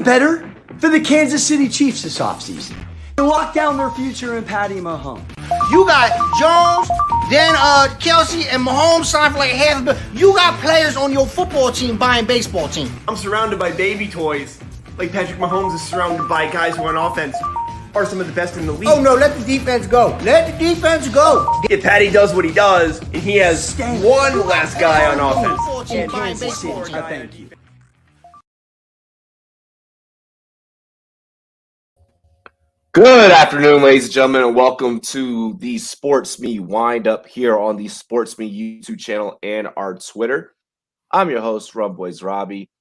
better for the Kansas City Chiefs this offseason. To lock down their future in Patty Mahomes. You got Jones, then Kelsey, and Mahomes signed for like half a billion. You got players on your football team buying baseball team. I'm surrounded by baby toys. Like Patrick Mahomes is surrounded by guys who on offense are some of the best in the league. Oh no, let the defense go. Let the defense go. If Patty does what he does, and he has one less guy on offense. And Kansas City, thank you. Good afternoon, ladies and gentlemen, and welcome to the SportsMe Windup here on the SportsMe YouTube channel and our Twitter. I'm your host, Rumboys Robbie,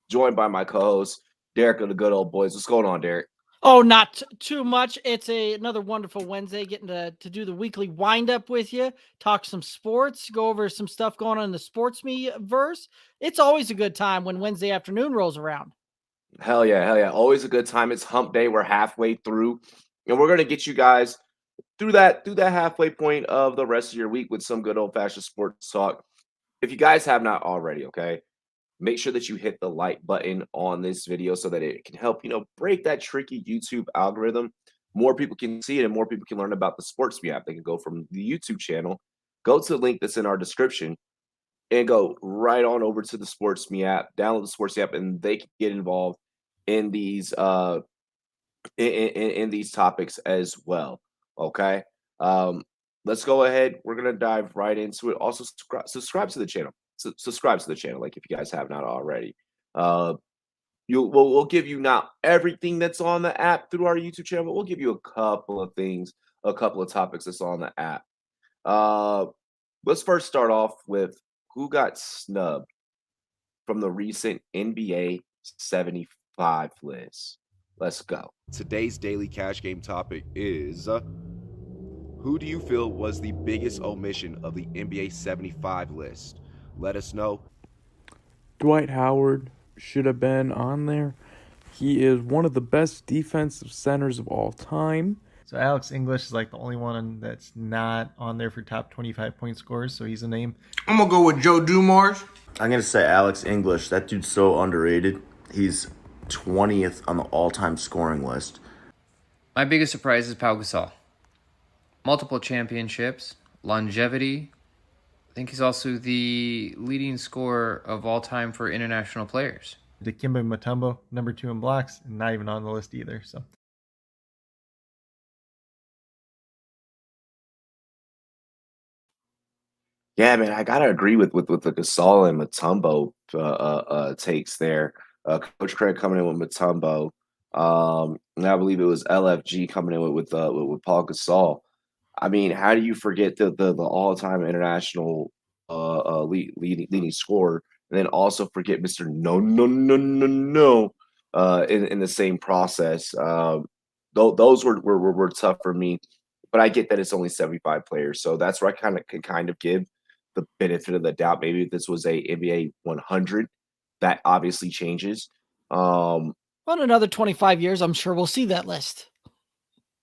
joined by my co-host, Derek of the Good Old Boys. What's going on, Derek? Oh, not too much. It's another wonderful Wednesday, getting to do the weekly windup with you, talk some sports, go over some stuff going on in the SportsMe verse. It's always a good time when Wednesday afternoon rolls around. Hell yeah, hell yeah. Always a good time. It's hump day. We're halfway through, and we're going to get you guys through that halfway point of the rest of your week with some good old-fashioned sports talk. If you guys have not already, okay, make sure that you hit the like button on this video so that it can help, break that tricky YouTube algorithm. More people can see it and more people can learn about the SportsMe app. They can go from the YouTube channel, go to the link that's in our description, and go right on over to the SportsMe app, download the SportsMe app, and they can get involved in these in these topics as well. Okay. Let's go ahead. We're gonna dive right into it. Also, subscribe to the channel. Subscribe to the channel, like if you guys have not already. We'll give you not everything that's on the app through our YouTube channel, but we'll give you a couple of things, a couple of topics that's on the app. Let's first start off with who got snubbed from the recent NBA 75 list. Let's go. Today's daily cash game topic is who do you feel was the biggest omission of the NBA 75 list? Let us know. Dwight Howard should have been on there. He is one of the best defensive centers of all time. So Alex English is like the only one that's not on there for top 25 point scorers, so he's a name. I'm gonna go with Joe Dumars. I'm going to say Alex English. That dude's so underrated. He's 20th on the all-time scoring list. My biggest surprise is Pau Gasol. Multiple championships, longevity. I think he's also the leading scorer of all time for international players. Dikembe Mutombo, number 2 in blocks, and not even on the list either. So Yeah, man, I gotta agree with the Gasol and Mutombo takes there. Coach Craig coming in with Mutombo. And I believe it was LFG coming in with Paul Gasol. I mean, how do you forget the all-time international leading scorer, and then also forget Mr. No in the same process? Those were tough for me, but I get that it's only 75 players, so that's where I can give the benefit of the doubt. Maybe if this was a NBA 100, that obviously changes. Well, in another 25 years, I'm sure we'll see that list.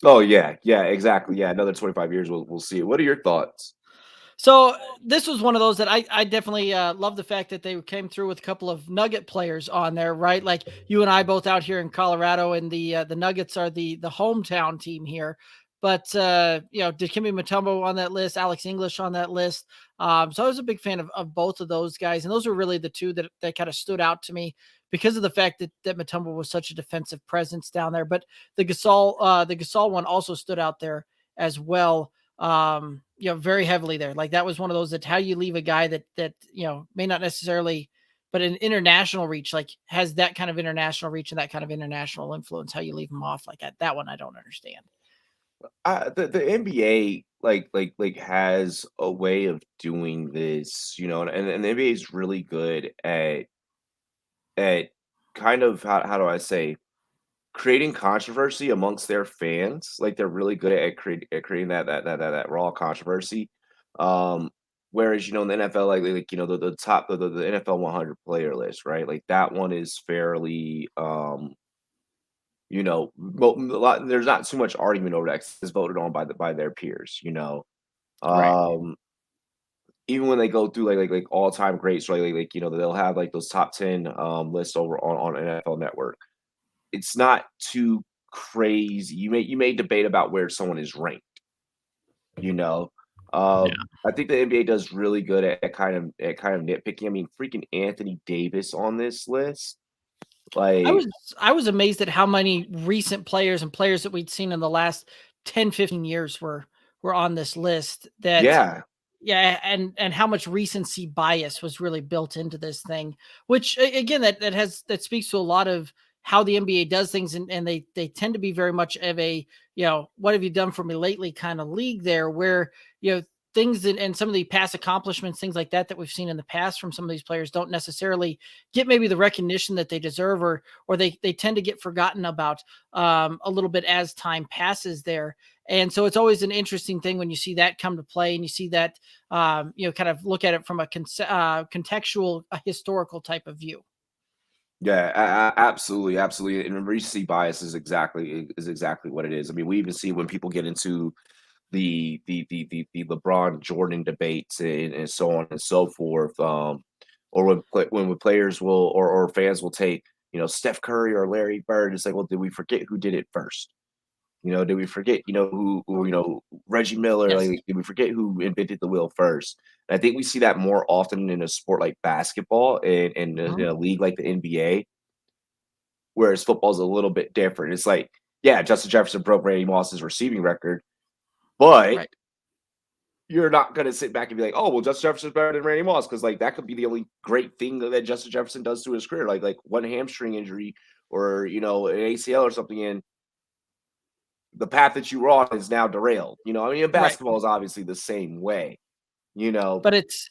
Oh yeah, exactly. Yeah, another 25 years, we'll see it. What are your thoughts? So this was one of those that I definitely love the fact that they came through with a couple of Nugget players on there, right? Like you and I both out here in Colorado, and the Nuggets are the hometown team here. But Dikembe Mutombo on that list, Alex English on that list. So I was a big fan of both of those guys, and those were really the two that kind of stood out to me because of the fact that Mutombo was such a defensive presence down there. But the Gasol one also stood out there as well. Very heavily there. Like that was one of those that how you leave a guy that may not necessarily, but an international reach, like has that kind of international reach and that kind of international influence. How you leave him off like that one, I don't understand. The NBA like has a way of doing this, and the NBA is really good at kind of how do I say, creating controversy amongst their fans. Like they're really good at creating that raw controversy. Whereas in the NFL, the top the NFL 100 player list, right? Like that one is fairly there's not too much argument over that 'cause it's voted on by their peers, Right. Even when they go through like all-time greats, right? They'll have like those top 10 lists over on NFL Network. it's not too crazy. You may debate about where someone is ranked, you know. Yeah. I think the NBA does really good at kind of nitpicking. I mean, freaking Anthony Davis on this list. Like, I was amazed at how many recent players and players that we'd seen in the last 10, 15 years were on this list that yeah, yeah, and how much recency bias was really built into this thing, which again that speaks to a lot of how the NBA does things, and they tend to be very much of a, what have you done for me lately kind of league there, where things and some of the past accomplishments, things like that we've seen in the past from some of these players don't necessarily get maybe the recognition that they deserve, or they tend to get forgotten about a little bit as time passes there. And so it's always an interesting thing when you see that come to play, and you see that, kind of look at it from a contextual, a historical type of view. yeah, absolutely, absolutely. And recency bias is exactly what it is. I mean, we even see when people get into the LeBron Jordan debates and so on and so forth, or when players will or fans will take Steph Curry or Larry Bird. It's like, well, did we forget who did it first? Did we forget, who Reggie Miller, Yes. like, did we forget who invented the wheel first? And I think we see that more often in a sport like basketball and in a league like the NBA, whereas football is a little bit different. It's like, yeah, Justin Jefferson broke Randy Moss's receiving record, but Right. you're not going to sit back and be like, oh, well, Justin Jefferson's better than Randy Moss, because like that could be the only great thing that Justin Jefferson does to his career, like one hamstring injury or an ACL or something, and the path that you were on is now derailed. I mean, in Right. basketball is obviously the same way. But it's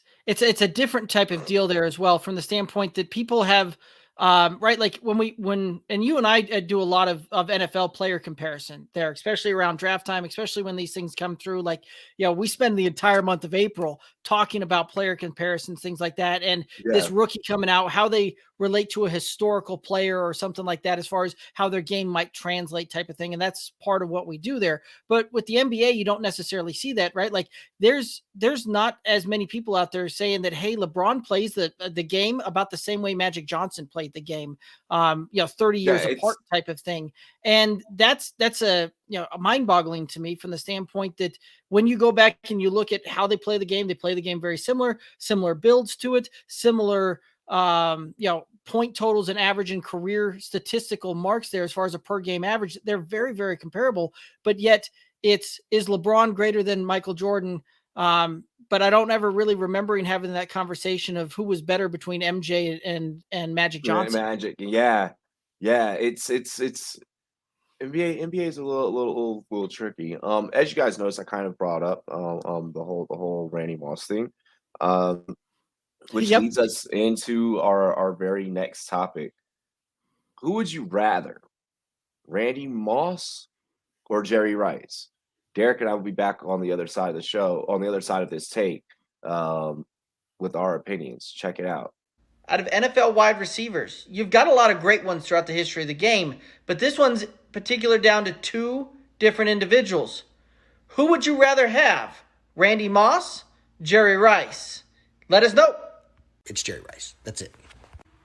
a different type of deal there as well, from the standpoint that people have, right, like when and you and I do a lot of NFL player comparison there, especially around draft time, especially when these things come through. Like, we spend the entire month of April talking about player comparisons, things like that, and this rookie coming out, how they relate to a historical player or something like that, as far as how their game might translate, type of thing. And that's part of what we do there. But with the NBA, you don't necessarily see that, right? Like, there's not as many people out there saying that, hey, LeBron plays the game about the same way Magic Johnson played the game, 30 years apart, type of thing. And that's a mind-boggling to me, from the standpoint that when you go back and you look at how they play the game very similar builds to it, similar point totals and average and career statistical marks there as far as a per game average. They're very, very comparable, but yet is LeBron greater than Michael Jordan? But I don't ever really remembering having that conversation of who was better between MJ and Magic Johnson. Magic, yeah. It's NBA is a little tricky. As you guys noticed, I kind of brought up the whole Randy Moss thing, which Yep. leads us into our very next topic. Who would you rather, Randy Moss or Jerry Rice? Derek and I will be back on the other side of the show, on the other side of this tape, with our opinions. Check it out. Out of NFL wide receivers, you've got a lot of great ones throughout the history of the game, but this one's particular down to two different individuals. Who would you rather have? Randy Moss, Jerry Rice? Let us know. It's Jerry Rice. That's it.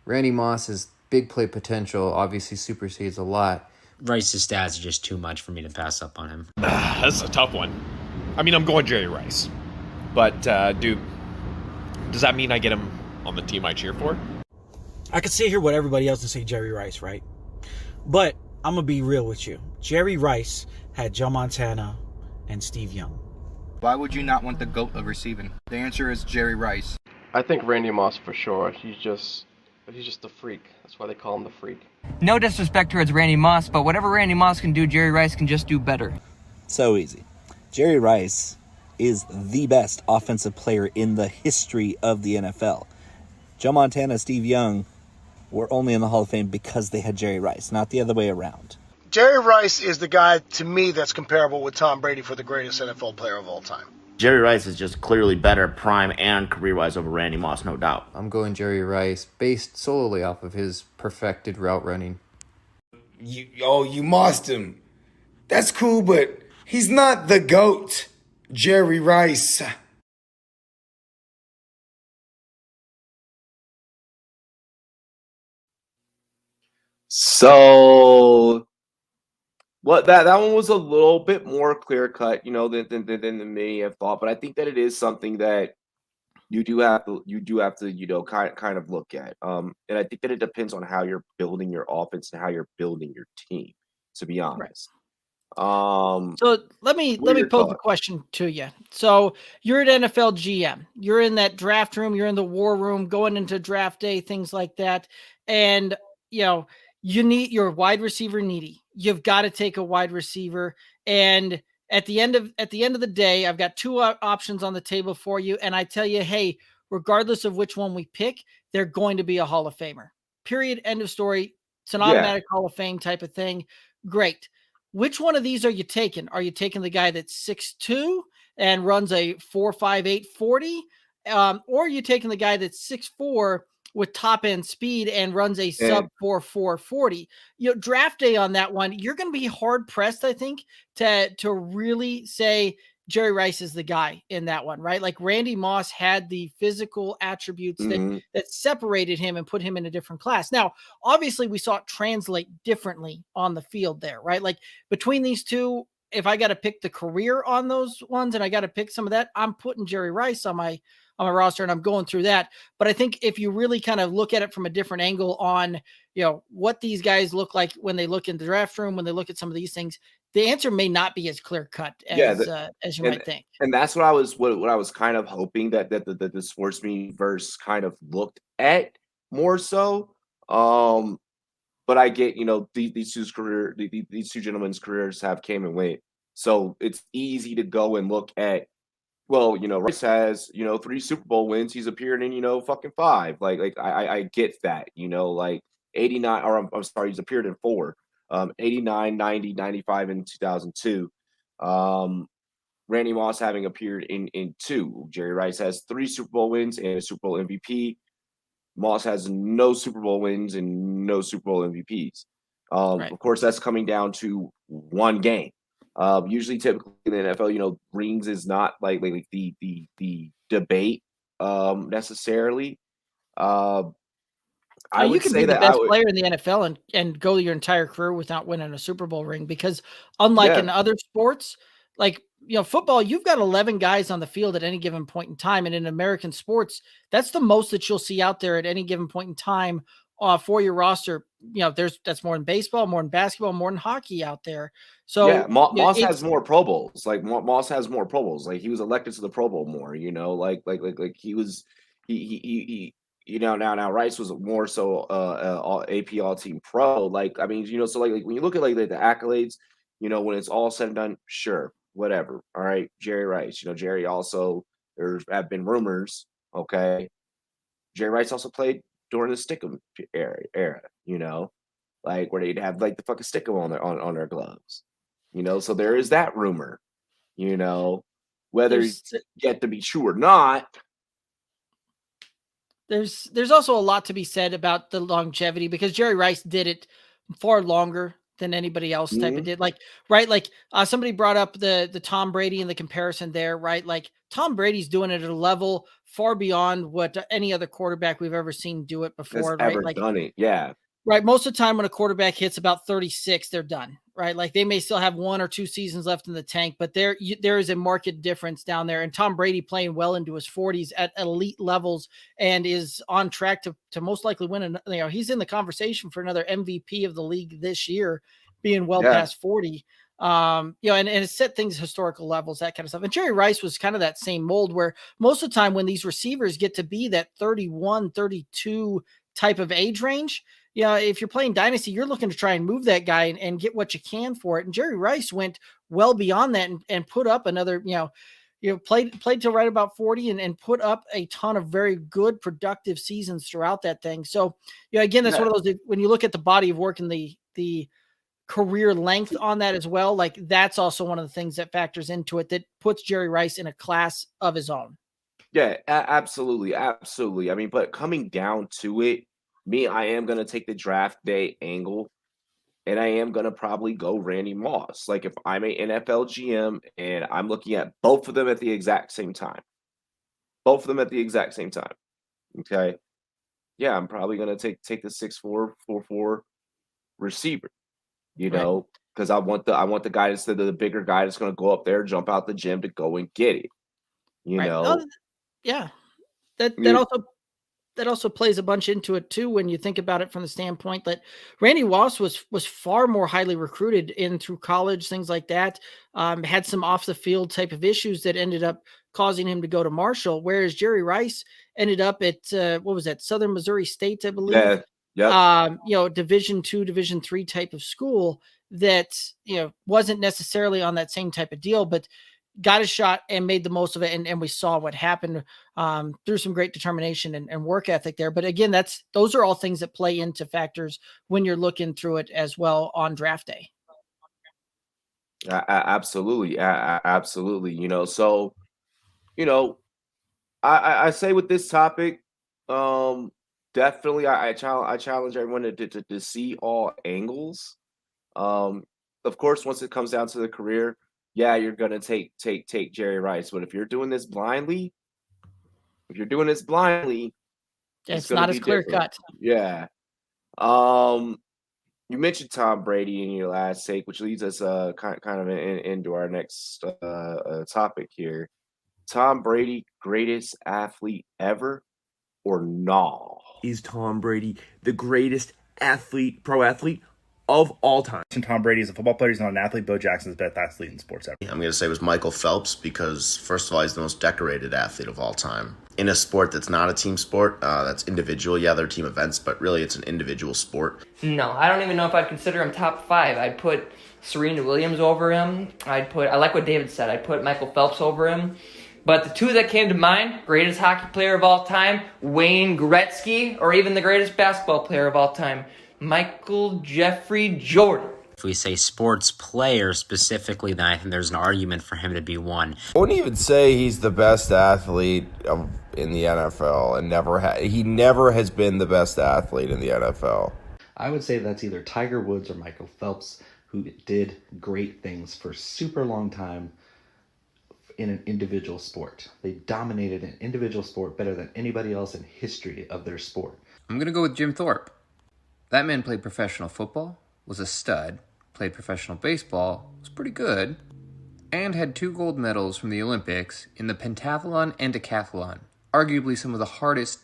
Randy Moss's big play potential obviously supersedes a lot. Rice's stats are just too much for me to pass up on him. That's a tough one. I mean, I'm going Jerry Rice. But, dude, does that mean I get him on the team I cheer for? I could sit here with everybody else and say Jerry Rice, right? But I'm going to be real with you. Jerry Rice had Joe Montana and Steve Young. Why would you not want the GOAT of receiving? The answer is Jerry Rice. I think Randy Moss for sure. He's just a freak. That's why they call him the freak. No disrespect towards Randy Moss, but whatever Randy Moss can do, Jerry Rice can just do better. So easy. Jerry Rice is the best offensive player in the history of the NFL. Joe Montana, Steve Young were only in the Hall of Fame because they had Jerry Rice, not the other way around. Jerry Rice is the guy, to me, that's comparable with Tom Brady for the greatest NFL player of all time. Jerry Rice is just clearly better prime and career-wise over Randy Moss, no doubt. I'm going Jerry Rice based solely off of his perfected route running. You mossed him. That's cool, but he's not the GOAT, Jerry Rice. So what that one was a little bit more clear cut, than many have thought. But I think that it is something that you do have to kind of look at. And I think that it depends on how you're building your offense and how you're building your team, to be Right. honest. Um, So let me what are your pose a thoughts? question to you. So you're at NFL GM. You're in that draft room. You're in the war room, going into draft day, things like that. And you need your wide receiver needy. You've got to take a wide receiver. And at the end of the day, I've got two options on the table for you. And I tell you, hey, regardless of which one we pick, they're going to be a Hall of Famer. Period. End of story. It's an Yeah. automatic Hall of Fame type of thing. Great. Which one of these are you taking? Are you taking the guy that's 6'2" and runs a 4.58 40? Or are you taking the guy that's 6'4" with top end speed and runs a And sub 4.4 40? Draft day on that one, you're going to be hard pressed, I think, to really say Jerry Rice is the guy in that one, right? Like Randy Moss had the physical attributes mhm. that separated him and put him in a different class. Now, obviously, we saw it translate differently on the field there, right? Like between these two, if I got to pick the career on those ones and I got to pick some of that, I'm putting Jerry Rice on my roster and I'm going through that. But I think if you really kind of look at it from a different angle on, what these guys look like when they look in the draft room, when they look at some of these things, the answer may not be as clear cut Yeah, as you and might think. and that's what I was kind of hoping that the sports verse kind of looked at more so. Um, but I get, these two gentlemen's careers have came and went. So it's easy to go and look at, well, Rice has, 3 Super Bowl wins. He's appeared in, fucking 5. I get that, like 89, or I'm sorry, he's appeared in 4. 89, 90, 95, and 2002. Um, Randy Moss having appeared in 2. Jerry Rice has 3 Super Bowl wins and a Super Bowl MVP. Moss has no Super Bowl wins and no Super Bowl MVPs. Right. Of course, that's coming down to one game. Usually, typically in the NFL, rings is not like the debate necessarily. I You would can be say the that I best would, player in the NFL and go your entire career without winning a Super Bowl ring because unlike yeah, in other sports, like football, you've got 11 guys on the field at any given point in time, and in American sports, that's the most that you'll see out there at any given point in time for your roster. That's more in baseball, more in basketball, more in hockey out there. yeah. So Moss has it's more Pro Bowls. Like Moss has more Pro Bowls. Like he was elected to the Pro Bowl more. Like he was he now Rice was more so all AP all team pro. Like I mean, so like when you look at like the accolades, when it's all said and done, sure, whatever. All right, Jerry Rice. Jerry also, there have been rumors, okay. Jerry Rice also played during the Stickum era, like where they'd have like the fucking Stickum on their gloves. So there is that rumor, you know, whether there's yet to be true or not. there's also a lot to be said about the longevity because Jerry Rice did it far longer than anybody else type of Mhm. did. Like, right. Like somebody brought up the Tom Brady and the comparison there, right? Like Tom Brady's doing it at a level far beyond what any other quarterback we've ever seen do it Has before, right? ever Like, done it. Yeah. right. Most of the time when a quarterback hits about 36, they're done, right? Like they may still have 1 or 2 seasons left in the tank, but there is a market difference down there. And Tom Brady playing well into his 40s at elite levels and is on track to most likely win. He's in the conversation for another MVP of the league this year, being well Yeah. past 40. And it's set things historical levels, that kind of stuff. And Jerry Rice was kind of that same mold where most of the time when these receivers get to be that 31, 32 type of age range, if you're playing dynasty, you're looking to try and move that guy and get what you can for it. And Jerry Rice went well beyond that and put up another, played till right about 40 and put up a ton of very good productive seasons throughout that thing. So, again, that's Yeah. one of those, when you look at the body of work and the career length on that as well, like that's also one of the things that factors into it that puts Jerry Rice in a class of his own. Yeah, absolutely, absolutely. I mean, but coming down to it, I am gonna take the draft day angle, and I am gonna probably go Randy Moss. Like if I'm a NFL GM and I'm looking at both of them at the exact same time, okay. Yeah, I'm probably gonna take the 6'4", 4'4", receiver, Right. because I want the guy that's the bigger guy that's going to go up there, jump out the gym to go and get it. You Right. know, Yeah. That You- also plays a bunch into it too when you think about it from the standpoint that Randy Moss was far more highly recruited in through college, things like that. Had some off the field type of issues that ended up causing him to go to Marshall, whereas Jerry Rice ended up at what was that, Southern Missouri State, I believe. Yeah. Yep. Division II, Division III type of school that wasn't necessarily on that same type of deal, but got a shot and made the most of it. And we saw what happened through some great determination and work ethic there. But again, those are all things that play into factors when you're looking through it as well on draft day. Absolutely. Absolutely. So, I say with this topic, definitely I challenge everyone to see all angles. Of course, once it comes down to the career, yeah, you're gonna take Jerry Rice. But if you're doing this blindly, It's not as clear cut. Yeah. You mentioned Tom Brady in your last take, which leads us kind of into our next topic here. Tom Brady, greatest athlete ever, or no? Is Tom Brady the greatest pro athlete of all time? Tom Brady is a football player. He's not an athlete. Bo Jackson's the best athlete in sports ever. I'm going to say it was Michael Phelps because, first of all, he's the most decorated athlete of all time. In a sport that's not a team sport, that's individual. Yeah, they're team events, but really it's an individual sport. No, I don't even know if I'd consider him top 5. I'd put Serena Williams over him. I like what David said. I'd put Michael Phelps over him. But the two that came to mind, greatest hockey player of all time, Wayne Gretzky, or even the greatest basketball player of all time, Michael Jeffrey Jordan. If we say sports player specifically, then I think there's an argument for him to be one. I wouldn't even say he's the best athlete in the NFL, and he never has been the best athlete in the NFL. I would say that's either Tiger Woods or Michael Phelps, who did great things for a super long time in an individual sport. They dominated an individual sport better than anybody else in history of their sport. I'm going to go with Jim Thorpe. That man played professional football, was a stud, played professional baseball, was pretty good, and had 2 gold medals from the Olympics in the pentathlon and decathlon, arguably some of the hardest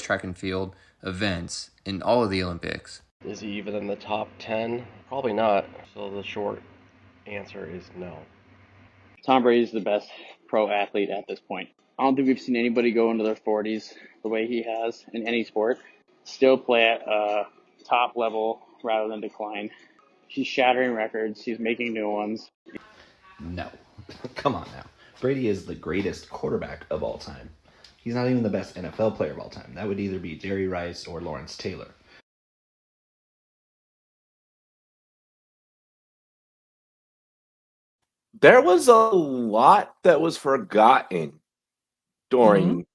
track and field events in all of the Olympics. Is he even in the top 10? Probably not. So the short answer is no. Tom Brady's the best pro athlete at this point. I don't think we've seen anybody go into their 40s the way he has in any sport, still play at a top level rather than decline. He's shattering records. He's making new ones. No. Come on now. Brady is the greatest quarterback of all time. He's not even the best NFL player of all time. That would either be Jerry Rice or Lawrence Taylor. There was a lot that was forgotten during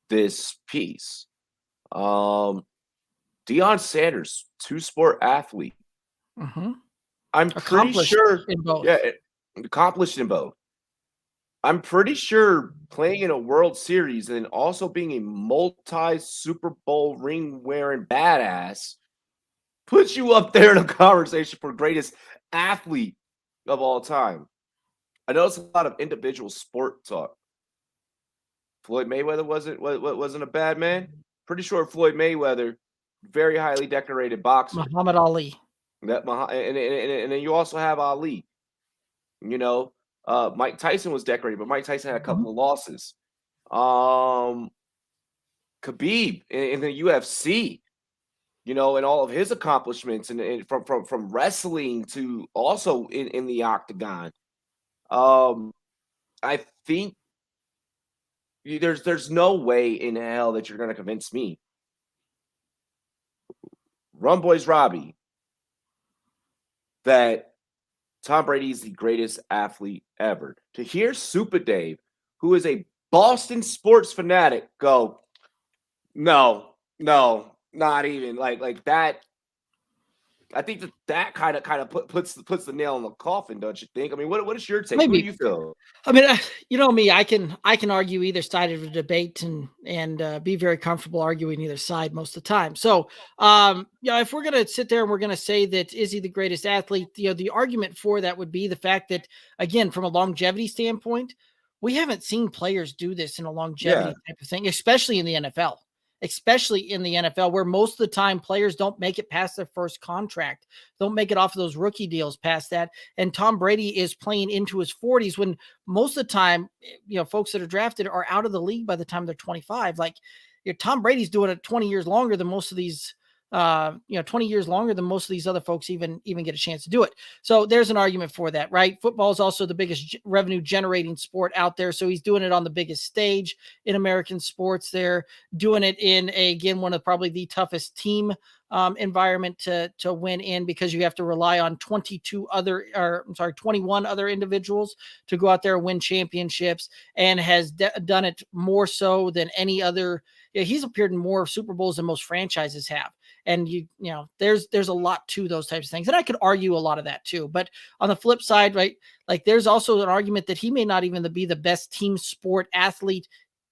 this piece. Deion Sanders, 2-sport athlete. I'm pretty sure in both. Yeah, accomplished in both. I'm pretty sure playing in a World Series and also being a multi-Super Bowl ring-wearing badass puts you up there in a conversation for greatest athlete of all time. I know it's a lot of individual sport talk. Floyd Mayweather wasn't a bad man. Pretty sure Floyd Mayweather, very highly decorated boxer. Muhammad Ali. And then you also have Ali. Mike Tyson was decorated, but Mike Tyson had a couple of losses. Khabib in the UFC, and all of his accomplishments, and from wrestling to also in the octagon. I think there's no way in hell that you're going to convince me, Rum Boys Robbie, that Tom Brady is the greatest athlete ever. To hear Super Dave, who is a Boston sports fanatic, go, no, not even like that. I think that kind of puts the nail in the coffin, don't you think? I mean, what is your take? Who do Maybe. you feel? I mean, you know me, I can argue either side of the debate and be very comfortable arguing either side most of the time. So, if we're going to sit there and we're going to say that is he the greatest athlete, the argument for that would be the fact that, again, from a longevity standpoint, we haven't seen players do this in a longevity type of thing, especially in the NFL. Especially in the NFL, where most of the time players don't make it past their first contract, don't make it off of those rookie deals past that. And Tom Brady is playing into his 40s when most of the time, folks that are drafted are out of the league by the time they're 25. Like, Tom Brady's doing it 20 years longer than most of these 20 years longer than most of these other folks even get a chance to do it. So there's an argument for that, right? Football is also the biggest revenue generating sport out there. So he's doing it on the biggest stage in American sports. They're doing it in one of probably the toughest team environment to win in, because you have to rely on 21 other individuals to go out there and win championships, and has done it more so than any other. He's appeared in more Super Bowls than most franchises have. And there's a lot to those types of things. And I could argue a lot of that too. But on the flip side, right, like there's also an argument that he may not even be the best team sport athlete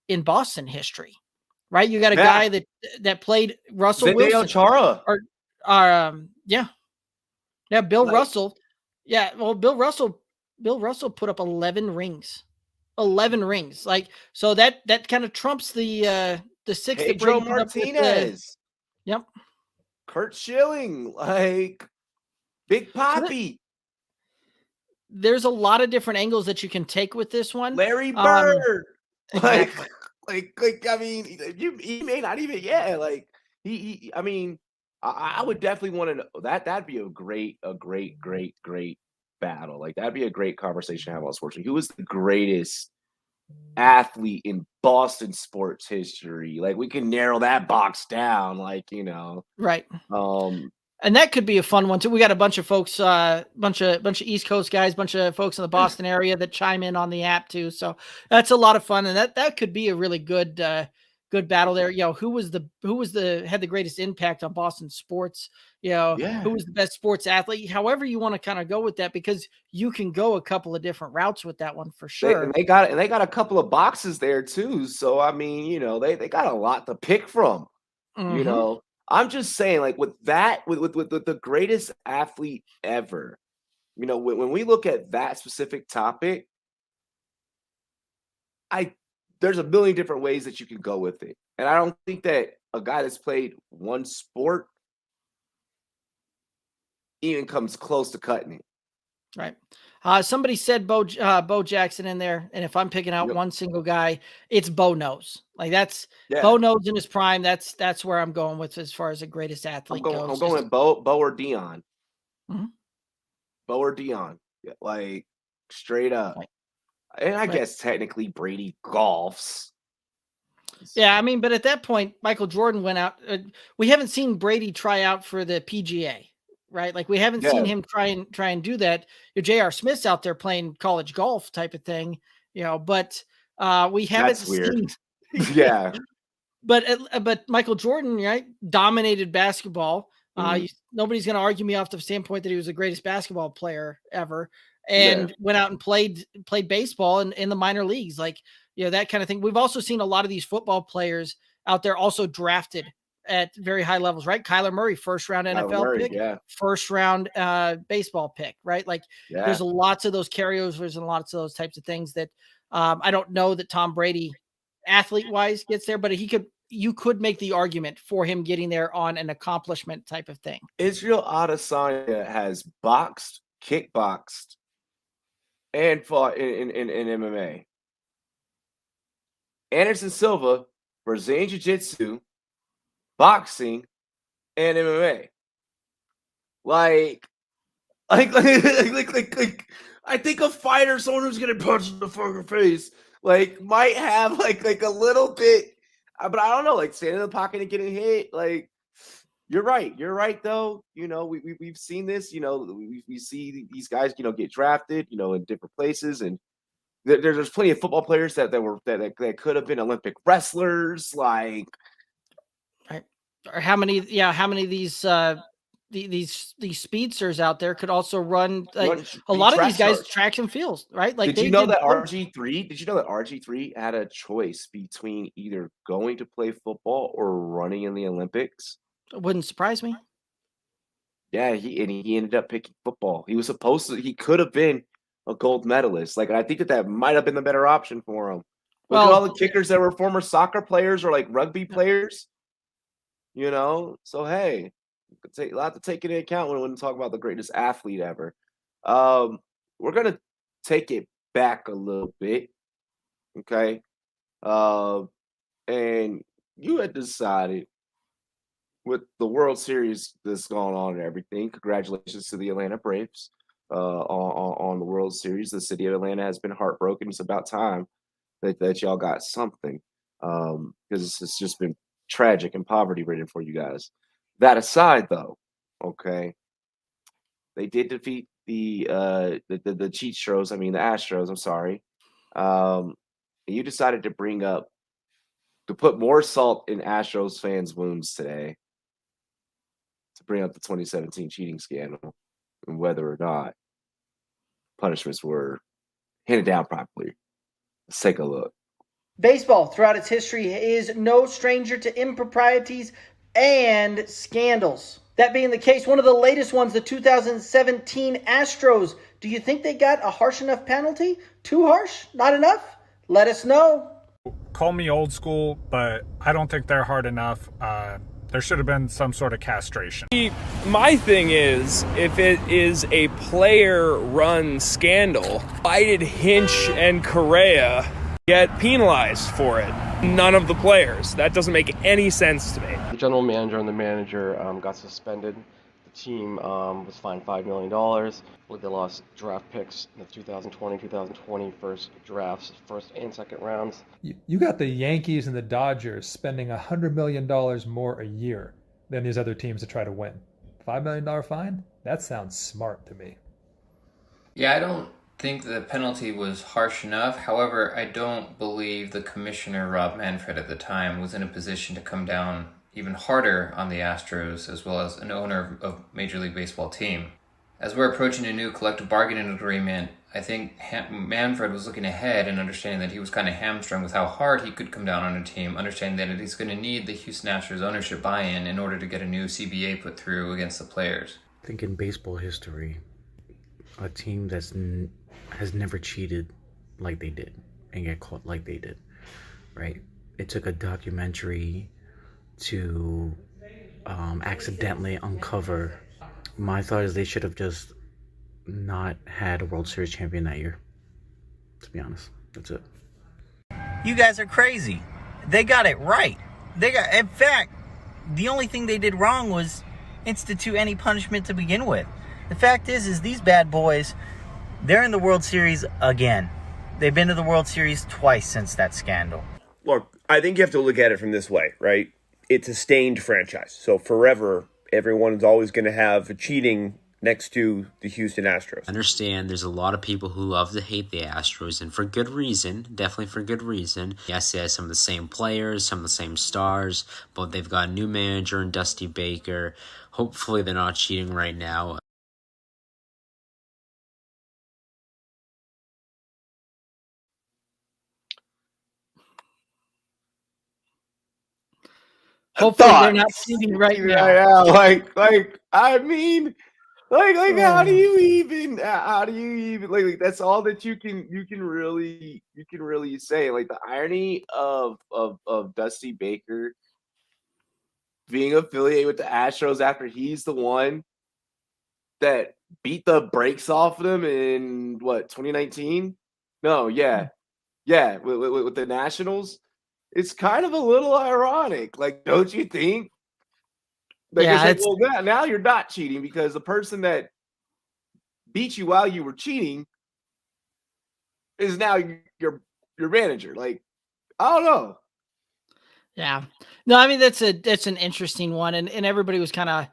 in Boston history. Right? You got a guy that played Russell Wilson. Chara. Bill Russell. Yeah, well, Bill Russell put up 11 rings. 11 rings. Like, so that kind of trumps the six that Pedro Brady put up with Martinez. Yep. Kurt Schilling, like Big Papi. There's a lot of different angles that you can take with this one. Larry Bird. Exactly. Like, I mean, he may not even, he I mean, I would definitely want to know that'd be a great battle. Like, that'd be a great conversation to have on sports. Who was the greatest athlete in Boston sports history? Like, we can narrow that box down, right. And that could be a fun one too. We got a bunch of folks, bunch of East Coast guys, bunch of folks in the Boston area that chime in on the app too. So that's a lot of fun, and that could be a really good battle there. Who was had the greatest impact on Boston sports? Who was the best sports athlete? However you want to kind of go with that, because you can go a couple of different routes with that one for sure. They got a couple of boxes there too. So I mean, they got a lot to pick from. Mm-hmm. I'm just saying, like, with the greatest athlete ever, when we look at that specific topic, there's a million different ways that you can go with it. And I don't think that a guy that's played one sport even comes close to cutting it. Right. Somebody said Bo Jackson in there, and if I'm picking out one single guy, it's Bo Knows. Like, that's Bo Knows in his prime. That's where I'm going with as far as the greatest athlete goes. I'm going with Bo or Dion. Mm-hmm. Bo or Dion, like, straight up. Right. And I guess technically Brady golfs. Yeah, I mean, but at that point, Michael Jordan went out. We haven't seen Brady try out for the PGA. Right. Like, we haven't seen him try and do that. J.R. Smith's out there playing college golf type of thing, but we haven't seen. Yeah. But Michael Jordan, right, dominated basketball. Nobody's going to argue me off the standpoint that he was the greatest basketball player ever, and went out and played baseball in the minor leagues. Like, that kind of thing. We've also seen a lot of these football players out there also drafted at very high levels, right? Kyler Murray, first round NFL pick, first round baseball pick, right? Like, there's lots of those carryovers and lots of those types of things that I don't know that Tom Brady athlete wise gets there, but you could make the argument for him getting there on an accomplishment type of thing. Israel Adesanya has boxed, kickboxed, and fought in MMA. Anderson Silva, Brazilian Jiu-Jitsu, boxing, and MMA. Like, I think a fighter, someone who's gonna punch in the fucking face, like, might have like a little bit, but I don't know, like, standing in the pocket and getting hit. Like, you're right though. We've seen this. We see these guys, get drafted, in different places, and there's plenty of football players that could have been Olympic wrestlers, like. Right. Or how many of these these speedsters out there could also run like Run- a lot of track these guys stars. track and fields, right? Like Did you know that RG3? Did you know that RG3 had a choice between either going to play football or running in the Olympics? It wouldn't surprise me. Yeah, he ended up picking football. He was supposed to. He could have been a gold medalist. Like I think that might have been the better option for him. Look at all the kickers that were former soccer players or like rugby players. You know, so hey, a lot to take into account when we talk about the greatest athlete ever. We're gonna take it back a little bit, okay? And you had decided with the World Series that's going on and everything. Congratulations to the Atlanta Braves on the World Series. The city of Atlanta has been heartbroken. It's about time that y'all got something because it's just been tragic and poverty ridden for you guys. That aside, though, okay, they did defeat the Cheatstros. I mean the Astros. I'm sorry. You decided to put more salt in Astros fans' wounds today to bring up the 2017 cheating scandal and whether or not punishments were handed down properly. Let's take a look. Baseball, throughout its history, is no stranger to improprieties and scandals. That being the case, one of the latest ones, the 2017 Astros. Do you think they got a harsh enough penalty? Too harsh? Not enough? Let us know. Call me old school, but I don't think they're hard enough. There should have been some sort of castration. My thing is, if it is a player-run scandal, why did Hinch and Correa get penalized for it? None of the players. That doesn't make any sense to me. The general manager and the manager got suspended. The team was fined $5 million. They lost draft picks in the 2020 first drafts, first and second rounds. You got the Yankees and the Dodgers spending $100 million more a year than these other teams to try to win. $5 million fine? That sounds smart to me. Yeah, I don't think the penalty was harsh enough. However, I don't believe the commissioner, Rob Manfred, at the time was in a position to come down even harder on the Astros, as well as an owner of Major League Baseball team. As we're approaching a new collective bargaining agreement, I think Manfred was looking ahead and understanding that he was kind of hamstrung with how hard he could come down on a team, understanding that he's going to need the Houston Astros ownership buy-in in order to get a new CBA put through against the players. I think in baseball history, a team that's has never cheated like they did and get caught like they did, right? It took a documentary to accidentally uncover. My thought is they should have just not had a World Series champion that year, to be honest. That's it. You guys are crazy. They got it right. In fact, the only thing they did wrong was institute any punishment to begin with. The fact is these bad boys, they're in the World Series again. They've been to the World Series twice since that scandal. Look, I think you have to look at it from this way, right? It's a stained franchise. So forever, everyone is always going to have cheating next to the Houston Astros. Understand there's a lot of people who love to hate the Astros, and for good reason, definitely for good reason. Yes, they have some of the same players, some of the same stars, but they've got a new manager in Dusty Baker. Hopefully they're not cheating right now. Hopefully they're not cheating right now. Yeah, I mean, how do you even like that's all that you can really say. Like the irony of Dusty Baker being affiliated with the Astros after he's the one that beat the brakes off of them in 2019? No, yeah, with the Nationals. It's kind of a little ironic, like, don't you think? Like, Yeah, it's like, well, now you're not cheating because the person that beat you while you were cheating is now your manager. Like, I don't know. Yeah. No, I mean, that's an interesting one. And everybody was kind of,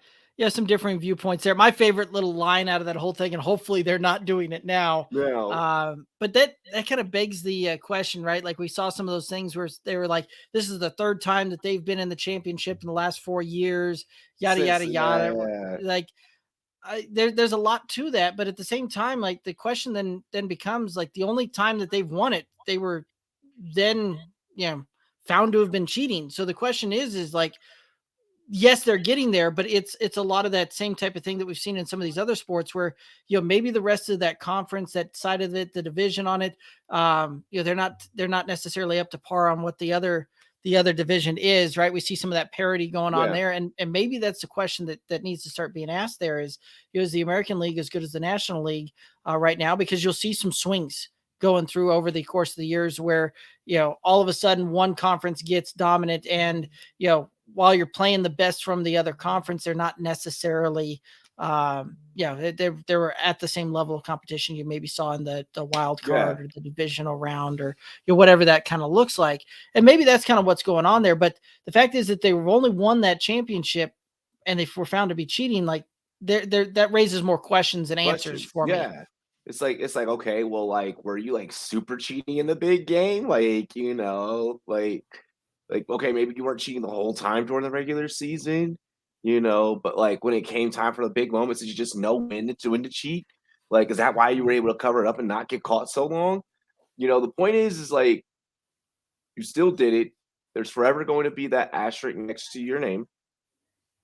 some differing viewpoints there. My favorite little line out of that whole thing, and hopefully they're not doing it now. But that kind of begs the question, right? Like we saw some of those things where they were like, this is the third time that they've been in the championship in the last 4 years, yada, yada, yada. Like there's a lot to that. But at the same time, like the question then becomes like the only time that they've won it, they were then, found to have been cheating. So the question is like, yes, they're getting there, but it's a lot of that same type of thing that we've seen in some of these other sports where, maybe the rest of that conference, that side of it, the division on it, they're not necessarily up to par on what the other division is, right? We see some of that parity going on there. And maybe that's the question that needs to start being asked there is the American League as good as the National League right now? Because you'll see some swings going through over the course of the years where, all of a sudden one conference gets dominant and, while you're playing the best from the other conference, they're not necessarily, they were at the same level of competition you maybe saw in the wild card or the divisional round or whatever that kind of looks like. And maybe that's kind of what's going on there. But the fact is that they've only won that championship and they were found to be cheating. Like that raises more questions than answers for me. It's like, okay, well, like, were you like super cheating in the big game? Like, like, okay, maybe you weren't cheating the whole time during the regular season, but like when it came time for the big moments, did you just know when to cheat? Like, is that why you were able to cover it up and not get caught so long? The point is like, you still did it. There's forever going to be that asterisk next to your name.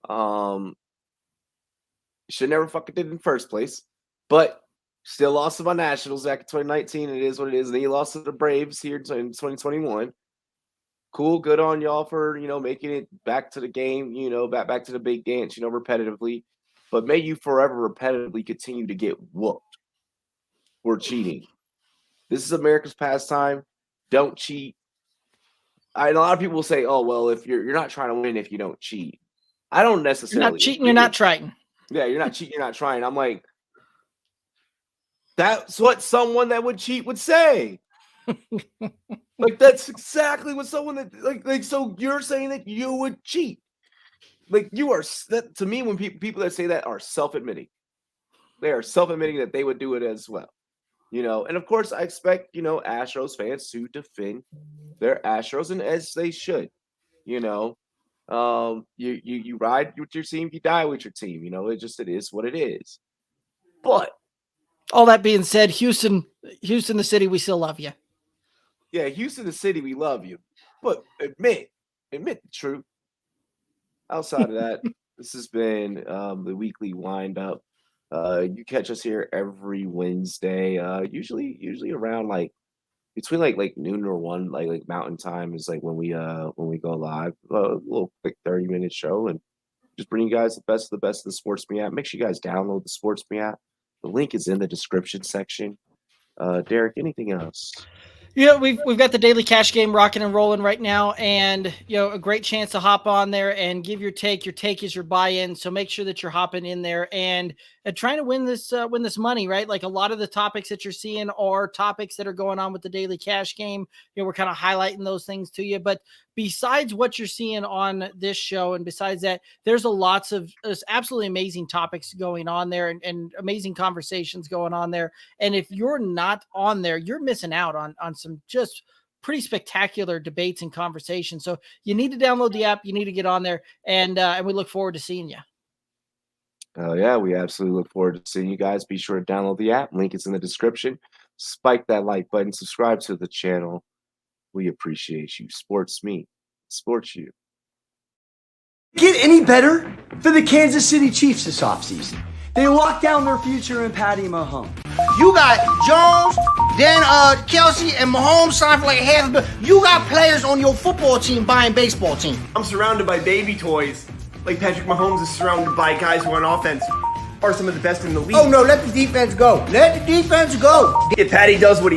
You should never fucking did it in the first place, but still lost to my Nationals back in 2019. It is what it is. And then you lost to the Braves here in 2021. Cool, good on y'all for, making it back to the game, back to the big dance, repetitively. But may you forever repetitively continue to get whooped for cheating. This is America's pastime. Don't cheat. And a lot of people will say, oh, well, if you're not trying to win if you don't cheat. I don't necessarily. You're not cheating, you're not trying. Yeah, you're not cheating, you're not trying. I'm like, that's what someone that would cheat would say. Like, that's exactly what someone that like so you're saying that you would cheat. Like, you are that to me when people that say that are self-admitting. They are self-admitting that they would do it as well. And of course I expect, Astros fans to defend their Astros, and as they should. You ride with your team, you die with your team. It is what it is. But all that being said, Houston, the city, we still love you. Yeah, Houston, the city, we love you. But admit the truth. Outside of that, this has been the weekly windup. You catch us here every Wednesday, usually around like between like noon or 1, like Mountain Time is like when we go live. A little quick 30-minute show and just bring you guys the best of the SportsMe app. Make sure you guys download the SportsMe app. The link is in the description section. Derek, anything else? We've got the daily cash game rocking and rolling right now, and a great chance to hop on there and give your take. Your take is your buy-in, so make sure that you're hopping in there and trying to win this money, right? Like a lot of the topics that you're seeing are topics that are going on with the daily cash game. We're kind of highlighting those things to you, but besides what you're seeing on this show, and besides that, there's absolutely amazing topics going on there and amazing conversations going on there. And if you're not on there, you're missing out on some just pretty spectacular debates and conversations. So you need to download the app. You need to get on there, and we look forward to seeing you. Oh yeah, we absolutely look forward to seeing you guys. Be sure to download the app. Link is in the description. Spike that like button. Subscribe to the channel. We appreciate you. SportsMe, sports you. Get any better for the Kansas City Chiefs this offseason? They locked down their future in Patty Mahomes. You got Jones, then Kelsey, and Mahomes signed for like $500 million. You got players on your football team buying baseball teams. I'm surrounded by baby toys. Like Patrick Mahomes is surrounded by guys who on offense are some of the best in the league. Oh no, let the defense go. Let the defense go. If Patty does what he does,